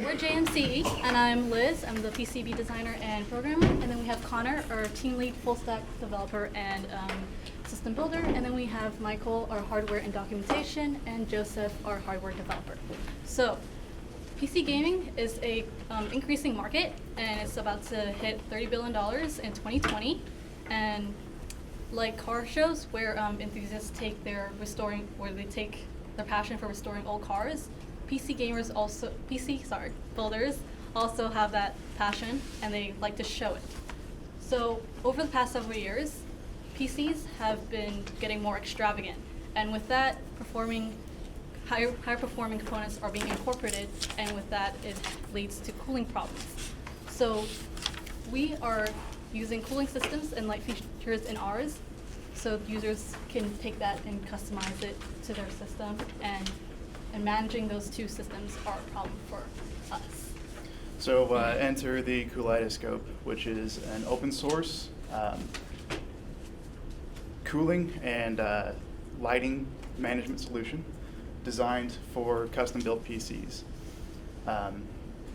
we're JMCE, and I'm Liz. I'm the PCB designer and programmer. And then we have Connor, our team lead, full stack developer and system builder. And then we have Michael, our hardware and documentation, and Joseph, our hardware developer. So, PC gaming is a increasing market, and it's about to hit $30 billion in 2020. And like car shows, where enthusiasts take their passion for restoring old cars, builders also have that passion, and they like to show it. So over the past several years, PCs have been getting more extravagant, and with that, higher performing components are being incorporated, and with that, it leads to cooling problems. So we are using cooling systems and light features in ours, so users can take that and customize it to their system, and managing those two systems are a problem for us. So enter the Cooleidoscope, which is an open source cooling and lighting management solution designed for custom-built PCs.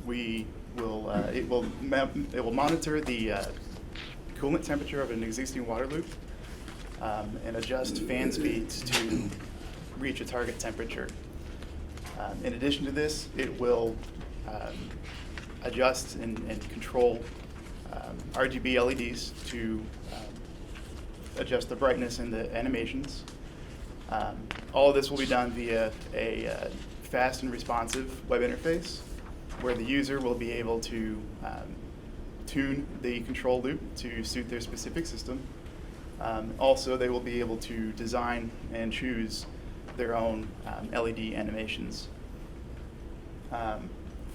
It will monitor the coolant temperature of an existing water loop and adjust fan speeds to reach a target temperature. In addition to this, it will adjust and control RGB LEDs to adjust the brightness and the animations. All of this will be done via a fast and responsive web interface where the user will be able to tune the control loop to suit their specific system. Also, they will be able to design and choose their own LED animations.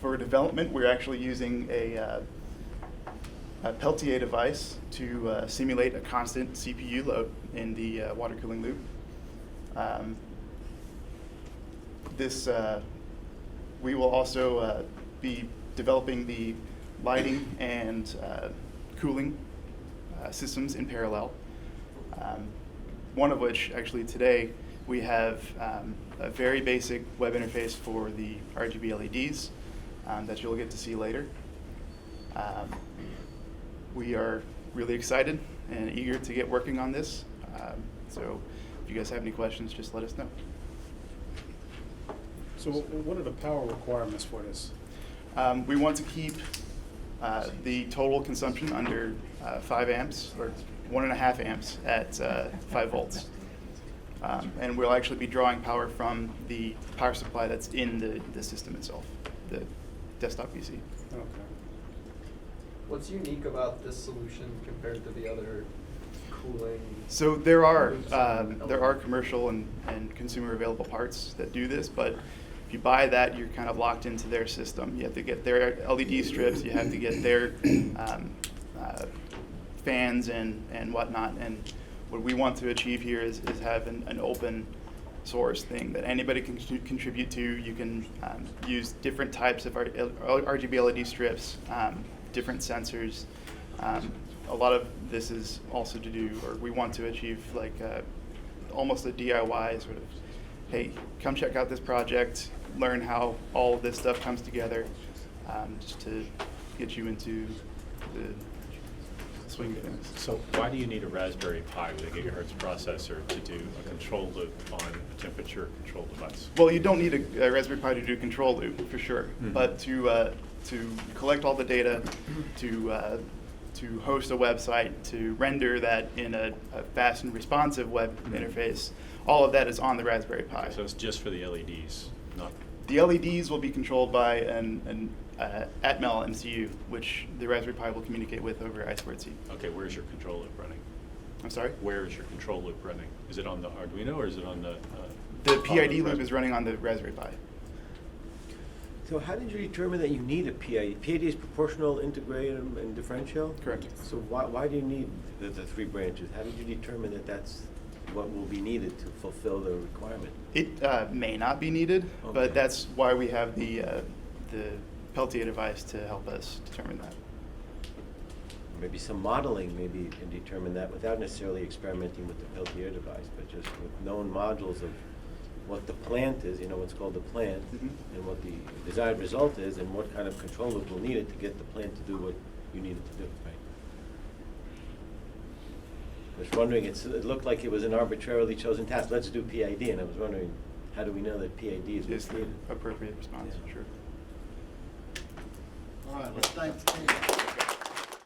For development, we're actually using a Peltier device to simulate a constant CPU load in the water cooling loop. We will also be developing the lighting and cooling systems in parallel. One of which, actually today, we have a very basic web interface for the RGB LEDs that you'll get to see later. We are really excited and eager to get working on this. So if you guys have any questions, just let us know. So what are the power requirements for this? We want to keep the total consumption under 5 amps or 1.5 amps at 5 volts. And we'll actually be drawing power from the power supply that's in the system itself, the desktop PC. Okay. What's unique about this solution compared to the other cooling? So there are commercial and consumer available parts that do this, but if you buy that, you're kind of locked into their system. You have to get their LED strips, you have to get their fans and whatnot. And what we want to achieve here is have an open source thing that anybody can contribute to. You can use different types of RGB LED strips, different sensors. A lot of this is also to do, or we want to achieve like almost a DIY sort of, hey, come check out this project, learn how all of this stuff comes together, just to get you into the swing of things. So why do you need a Raspberry Pi with a gigahertz processor to do a control loop on a temperature control device? Well, you don't need a Raspberry Pi to do a control loop, for sure. Mm-hmm. But to collect all the data, to host a website, to render that in a fast and responsive web interface, all of that is on the Raspberry Pi. Okay, so it's just for the LEDs, not... The LEDs will be controlled by an Atmel MCU, which the Raspberry Pi will communicate with over I2C. Okay, where's your control loop running? I'm sorry? Where is your control loop running? Is it on the Arduino or is it on the... The PID loop is running on the Raspberry Pi. So how did you determine that you need a PID? PID is proportional, integrated, and differential? Correct. So why do you need the 3 branches? How did you determine that that's what will be needed to fulfill the requirement? It may not be needed, Okay. but that's why we have the Peltier device to help us determine that. Maybe some modeling, maybe you can determine that without necessarily experimenting with the Peltier device, but just with known modules of what the plant is, you know, what's called the plant, Mhm. and what the desired result is, and what kind of control loop will need it to get the plant to do what you need it to do, right? I was wondering, it looked like it was an arbitrarily chosen task. Let's do PID, and I was wondering, how do we know that PID is Is what's the needed? appropriate response, Yeah. sure. All right, let's thank the team.